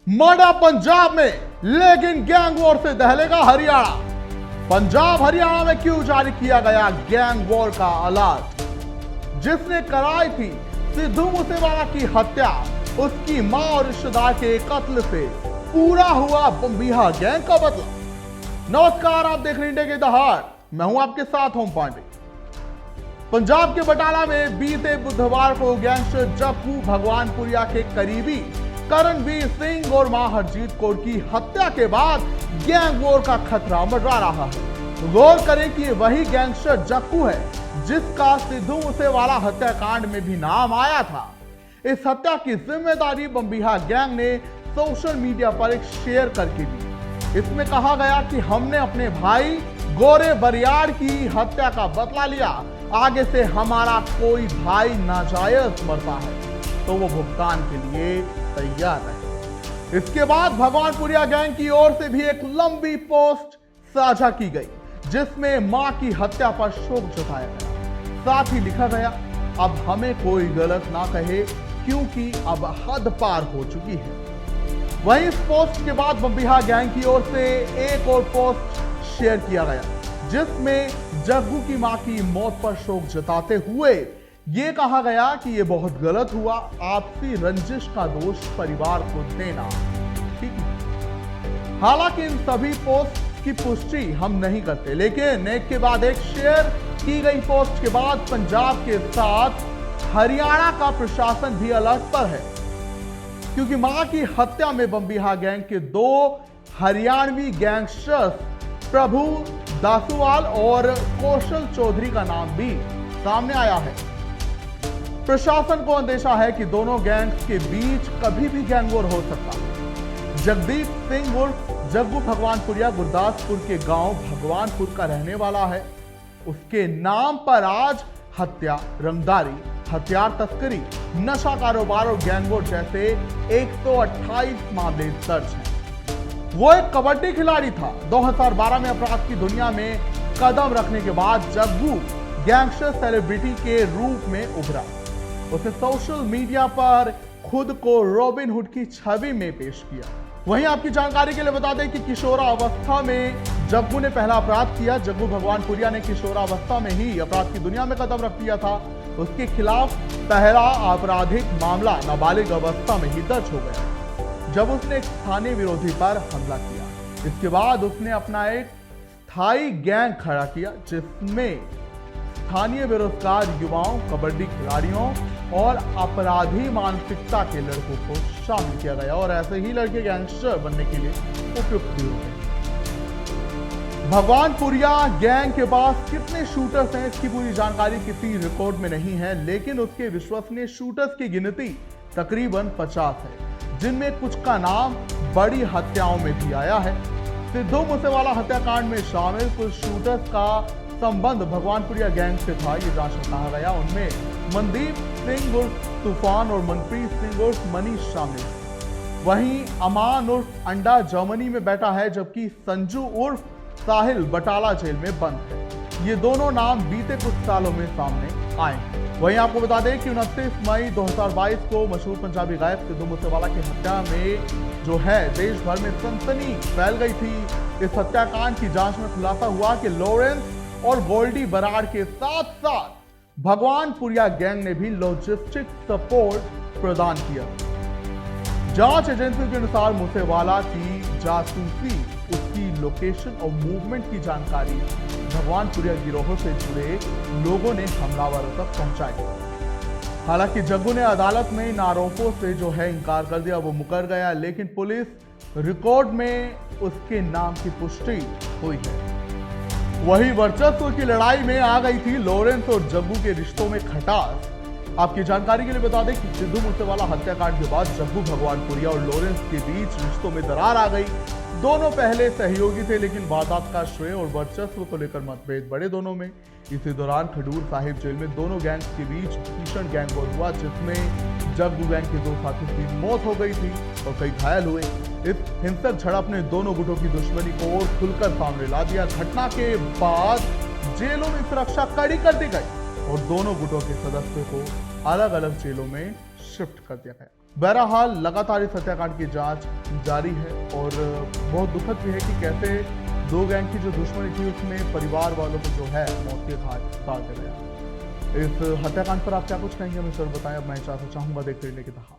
Murder Punjab में, लेकिन gang war से दहलेगा हरियाणा। पंजाब हरियाणा में क्यों जारी किया गया गैंग वॉर का अलर्ट? जिसने कराई थी सिद्धू मूसेवाला की हत्या, उसकी मां और रिश्तेदार के कत्ल से पूरा हुआ बम्बीहा गैंग का बदला। नमस्कार, आप देख रहे हैं इंडिया की दहाड़। मैं हूं आपके साथ ओम पांडे। पंजाब के बटाला में बीते बुधवार को गैंगस्टर जग्गू भगवानपुरिया के करीबी करणवीर सिंह और मां हरजीत कौर की हत्या के बाद गैंग वॉर का खतरा मंडरा रहा है। गौर करें कि वही गैंगस्टर जग्गू है जिसका सिद्धू मूसेवाला हत्याकांड में भी नाम आया था। इस हत्या की जिम्मेदारी बम्बीहा गैंग ने सोशल मीडिया पर एक शेयर करके दी। इसमें कहा गया कि हमने अपने भाई गोरे बरियाड़ की हत्या का बदला लिया। आगे से हमारा कोई भाई नाजायज मरता है तो वो भुगतान के लिए तैयार रहे। इसके बाद भगवानपुरिया गैंग की ओर से भी एक लंबी पोस्ट साझा की गई जिसमें मां की हत्या पर शोक जताया गया। साथ ही लिखा गया, अब हमें कोई गलत ना कहे क्योंकि अब हद पार हो चुकी है। वहीं इस पोस्ट के बाद बम्बीहा गैंग की ओर से एक और पोस्ट शेयर किया गया जिसमें जग्गू की मां की मौत पर शोक जताते हुए यह कहा गया कि यह बहुत गलत हुआ, आपसी रंजिश का दोष परिवार को देना ठीक है। हालांकि इन सभी पोस्ट की पुष्टि हम नहीं करते, लेकिन एक के बाद एक शेयर की गई पोस्ट के बाद पंजाब के साथ हरियाणा का प्रशासन भी अलर्ट पर है, क्योंकि मां की हत्या में बम्बीहा गैंग के दो हरियाणवी गैंगस्टर्स प्रभु दासूवाल और कौशल चौधरी का नाम भी सामने आया है। प्रशासन को अंदेशा है कि दोनों गैंग्स के बीच कभी भी गैंग वॉर हो सकता है। जगदीप सिंह उर्फ जग्गू भगवानपुरिया गुरदासपुर के गांव भगवानपुर का रहने वाला है। उसके नाम पर आज हत्या, रंगदारी, हथियार तस्करी, नशा कारोबार और गैंग वॉर जैसे 128 मामले दर्ज हैं। वो एक कबड्डी खिलाड़ी था। 2012 में अपराध की दुनिया में कदम रखने के बाद जग्गू गैंगस्टर सेलिब्रिटी के रूप में उभरा। उसने सोशल मीडिया पर खुद को रॉबिन हुड की छवि में पेश किया। वहीं आपकी जानकारी के लिए बता दें कि किशोरावस्था में जग्गू ने पहला अपराध किया। जग्गू भगवानपुरिया ने किशोरावस्था में ही अपराध की दुनिया में कदम रख दिया था। उसके खिलाफ पहला आपराधिक मामला नाबालिग अवस्था में ही दर्ज हो गया जब उसने एक स्थानीय विरोधी पर हमला किया। इसके बाद उसने अपना एक स्थायी गैंग खड़ा किया जिसमें स्थानीय बेरोजगार युवाओं, कबड्डी खिलाड़ियों और अपराधी मानसिकता के लड़कों को शामिल किया गया और ऐसे ही लड़के गैंगस्टर बनने के लिए उपयुक्त भी हो गए। भगवानपुरिया गैंग के पास कितने शूटर्स हैं इसकी पूरी जानकारी किसी रिकॉर्ड में नहीं है, लेकिन उसके विश्वसनीय शूटर्स की गिनती तकरीबन 50 है, जिनमें कुछ का नाम बड़ी हत्याओं में भी आया है। सिद्धू मूसेवाला हत्याकांड में शामिल कुछ शूटर्स का संबंध भगवानपुरिया गैंग से था, ये जांच में कहा गया। उनमें मनदीप सिंह उर्फ तूफान और मनप्रीत सिंह उर्फ मनीष शामिल। वहीं अमान उर्फ अंडा जर्मनी में बैठा है, जबकि संजू उर्फ साहिल बटाला जेल में बंद है। ये दोनों नाम बीते कुछ सालों में सामने आए हैं। वहीं आपको बता दें कि 29 मई 2022 को मशहूर पंजाबी गायक सिद्धू मूसेवाला की हत्या में जो है देश भर में सनसनी फैल गई थी। इस हत्याकांड की जांच में खुलासा हुआ कि लॉरेंस और गोल्डी बराड़ के साथ साथ भगवानपुरिया गैंग ने भी लॉजिस्टिक सपोर्ट प्रदान किया। जांच एजेंसी के अनुसार मूसेवाला की जासूसी, उसकी लोकेशन और मूवमेंट की जानकारी भगवानपुरिया गिरोह से जुड़े लोगों ने हमलावरों तक पहुंचाई। हालांकि जग्गू ने अदालत में इन आरोपों से जो है इनकार कर दिया, वो मुकर गया, लेकिन पुलिस रिकॉर्ड में उसके नाम की पुष्टि हुई है। वही वर्चस्व की लड़ाई में आ गई थी लॉरेंस और जग्गू के रिश्तों में खटास। आपकी जानकारी के लिए बता दें कि सिद्धू मूसेवाला हत्याकांड के बाद जग्गू भगवानपुरिया और लॉरेंस के बीच रिश्तों में दरार आ गई। दोनों पहले सहयोगी थे, लेकिन वारदात का श्रेय और वर्चस्व को लेकर मतभेद बढ़े दोनों में। इसी दौरान खडूर साहिब जेल में दोनों गैंग्स के बीच भीषण गैंग वॉर हुआ, जिसमें जग्गू गैंग के 2 साथियों की मौत हो गई थी और कई घायल हुए। इस हिंसक झड़प ने दोनों गुटों की दुश्मनी को और खुलकर सामने ला दिया। घटना के बाद जेलों में सुरक्षा कड़ी कर दी गई और दोनों गुटों के सदस्यों को अलग अलग जेलों में शिफ्ट कर दिया गया। बहरहाल लगातार इस हत्याकांड की जांच जारी है और बहुत दुखद भी है कि कैसे दो गैंग की जो दुश्मनी थी उसमें परिवार वालों को जो है मौत के घाट उतार दिया गया। इस हत्याकांड पर आप क्या कुछ कहेंगे हमें जरूर बताएं। अब मैं चाहूंगा देखते रहने की तरह।